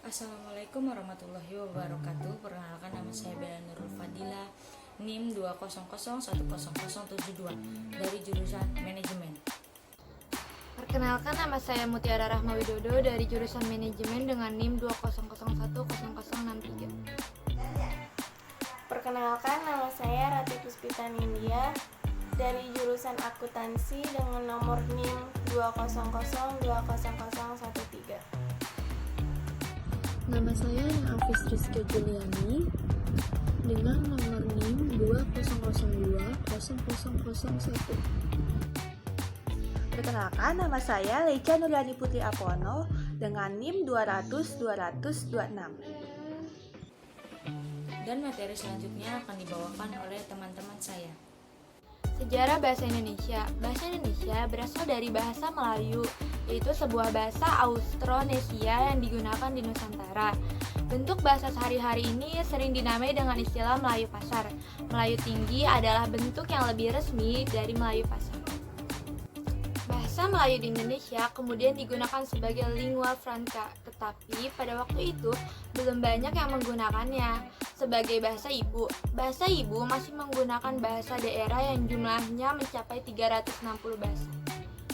Assalamualaikum warahmatullahi wabarakatuh. Perkenalkan, nama saya Bella Nurul Fadila, NIM 200100072 dari jurusan Manajemen. Perkenalkan, nama saya Mutiara Rahma Widodo dari jurusan Manajemen dengan NIM 200100063. Perkenalkan, nama saya Rati Puspita Nindya dari jurusan Akuntansi dengan nomor NIM 200200013. Nama saya Hafiz Rizky Juliani dengan nomor NIM 200200001. Perkenalkan, nama saya Leica Nurlani Putri Apono dengan NIM 200200026. Dan materi selanjutnya akan dibawakan oleh teman-teman saya. Sejarah bahasa Indonesia. Bahasa Indonesia berasal dari bahasa Melayu, yaitu sebuah bahasa Austronesia yang digunakan di Nusantara. Bentuk bahasa sehari-hari ini sering dinamai dengan istilah Melayu Pasar. Melayu Tinggi adalah bentuk yang lebih resmi dari Melayu Pasar. Bahasa Melayu di Indonesia kemudian digunakan sebagai lingua franca, tetapi pada waktu itu belum banyak yang menggunakannya sebagai bahasa ibu. Bahasa ibu masih menggunakan bahasa daerah yang jumlahnya mencapai 360 bahasa.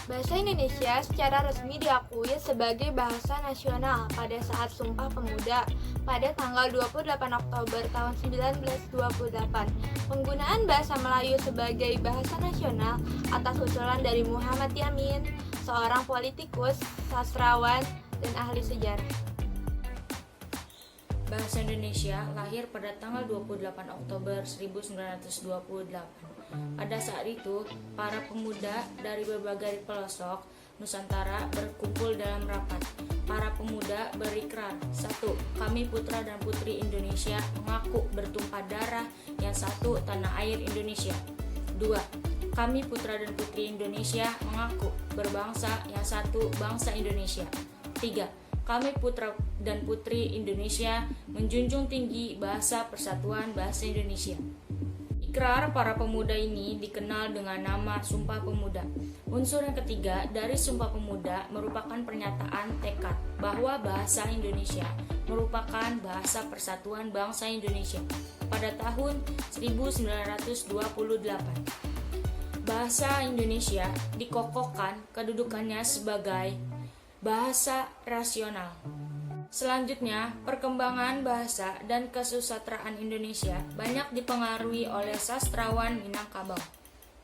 Bahasa Indonesia secara resmi diakui sebagai bahasa nasional pada saat Sumpah Pemuda pada tanggal 28 Oktober tahun 1928. Penggunaan bahasa Melayu sebagai bahasa nasional atas usulan dari Muhammad Yamin, seorang politikus, sastrawan, dan ahli sejarah. Bahasa Indonesia lahir pada tanggal 28 Oktober 1928. Pada saat itu, para pemuda dari berbagai pelosok Nusantara berkumpul dalam rapat. Para pemuda berikrar, 1. Kami putra dan putri Indonesia mengaku bertumpah darah, yang satu tanah air Indonesia. 2. Kami putra dan putri Indonesia mengaku berbangsa, yang satu bangsa Indonesia. 3. Kami putra dan putri Indonesia menjunjung tinggi bahasa persatuan bahasa Indonesia. Ikrar para pemuda ini dikenal dengan nama Sumpah Pemuda. Unsur yang ketiga dari Sumpah Pemuda merupakan pernyataan tekad bahwa bahasa Indonesia merupakan bahasa persatuan bangsa Indonesia pada tahun 1928. Bahasa Indonesia dikokohkan kedudukannya sebagai bahasa rasional. Selanjutnya, perkembangan bahasa dan kesusastraan Indonesia banyak dipengaruhi oleh sastrawan Minangkabau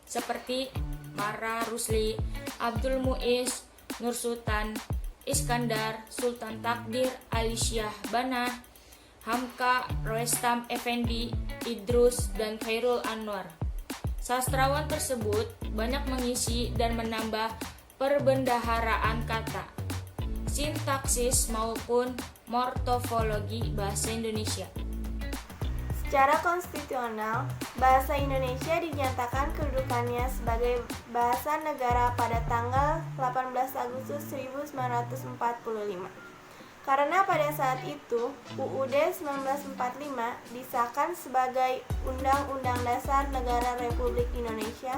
seperti Mara Rusli, Abdul Muiz, Nur Sultan, Iskandar, Sultan Takdir, Ali Syah Banah, Hamka, Roestam Effendi, Idrus, dan Khairul Anwar. Sastrawan tersebut banyak mengisi dan menambah perbendaharaan kata, sintaksis maupun morfologi bahasa Indonesia. Secara konstitusional, bahasa Indonesia dinyatakan kedudukannya sebagai bahasa negara pada tanggal 18 Agustus 1945. Karena pada saat itu, UUD 1945 disahkan sebagai Undang-Undang Dasar Negara Republik Indonesia.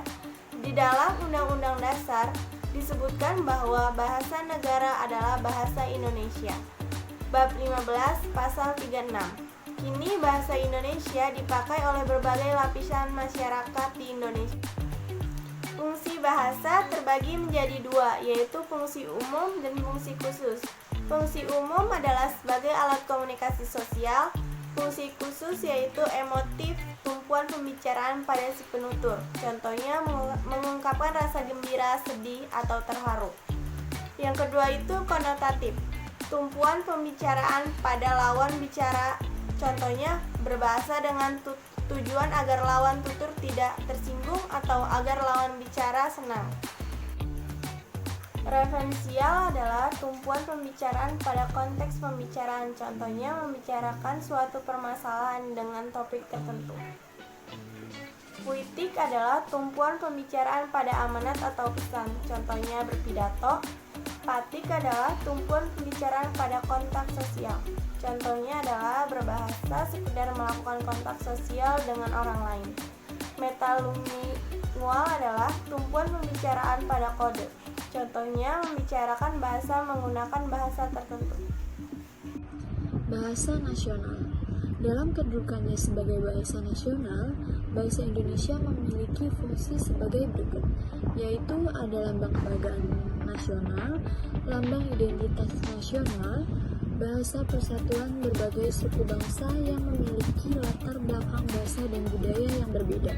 Di dalam Undang-Undang Dasar disebutkan bahwa bahasa negara adalah bahasa Indonesia. Bab 15 pasal 36. Kini bahasa Indonesia dipakai oleh berbagai lapisan masyarakat di Indonesia. Fungsi bahasa terbagi menjadi dua, yaitu fungsi umum dan fungsi khusus. Fungsi umum adalah sebagai alat komunikasi sosial. Fungsi khusus yaitu emotif, tumpuan pembicaraan pada si penutur. Contohnya mengungkapkan rasa gembira, sedih, atau terharu. Yang kedua itu konotatif, tumpuan pembicaraan pada lawan bicara. Contohnya berbahasa dengan tujuan agar lawan tutur tidak tersinggung atau agar lawan bicara senang. Referensial adalah tumpuan pembicaraan pada konteks pembicaraan, contohnya membicarakan suatu permasalahan dengan topik tertentu. Puitik adalah tumpuan pembicaraan pada amanat atau pesan, contohnya berpidato. Patik adalah tumpuan pembicaraan pada kontak sosial, contohnya adalah berbahasa sekedar melakukan kontak sosial dengan orang lain. Metalingual adalah tumpuan pembicaraan pada kode, contohnya membicarakan bahasa menggunakan bahasa tertentu. Bahasa nasional. Dalam kedudukannya sebagai bahasa nasional, bahasa Indonesia memiliki fungsi sebagai berikut, yaitu ada lambang kebanggaan nasional, lambang identitas nasional, bahasa persatuan berbagai suku bangsa yang memiliki latar belakang bahasa dan budaya yang berbeda.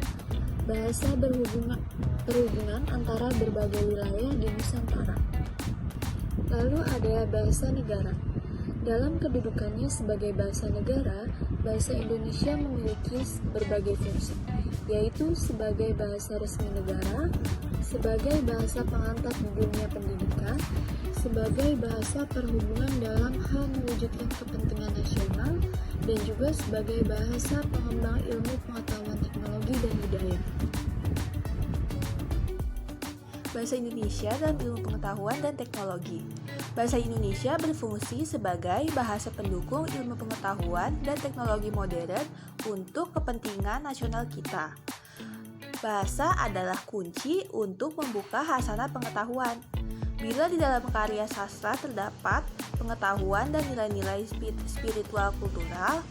Bahasa berhubungan antara berbagai wilayah di Nusantara. Lalu ada bahasa negara. Dalam kedudukannya sebagai bahasa negara, bahasa Indonesia memiliki berbagai fungsi, yaitu sebagai bahasa resmi negara, sebagai bahasa pengantar di dunia pendidikan, sebagai bahasa perhubungan dalam hal mewujudkan kepentingan nasional, dan juga sebagai bahasa pengembang ilmu pengetahuan teknologi dan budaya. Bahasa Indonesia dalam ilmu pengetahuan dan teknologi. Bahasa Indonesia berfungsi sebagai bahasa pendukung ilmu pengetahuan dan teknologi modern untuk kepentingan nasional kita. Bahasa adalah kunci untuk membuka hasanah pengetahuan. Bila di dalam karya sastra terdapat pengetahuan dan nilai-nilai spiritual kultural,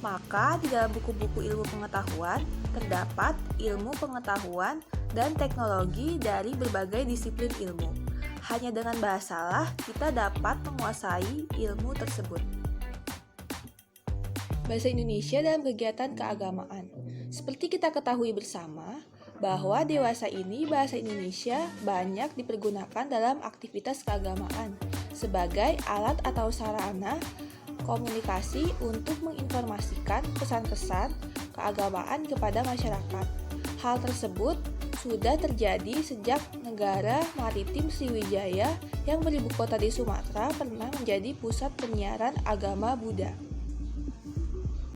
maka di dalam buku-buku ilmu pengetahuan terdapat ilmu pengetahuan dan teknologi dari berbagai disiplin ilmu. Hanya dengan bahasalah kita dapat menguasai ilmu tersebut. Bahasa Indonesia dalam kegiatan keagamaan. Seperti kita ketahui bersama, bahwa dewasa ini bahasa Indonesia banyak dipergunakan dalam aktivitas keagamaan sebagai alat atau sarana komunikasi untuk menginformasikan pesan-pesan keagamaan kepada masyarakat. Hal tersebut sudah terjadi sejak negara maritim Sriwijaya yang beribu kota di Sumatera pernah menjadi pusat penyiaran agama Buddha.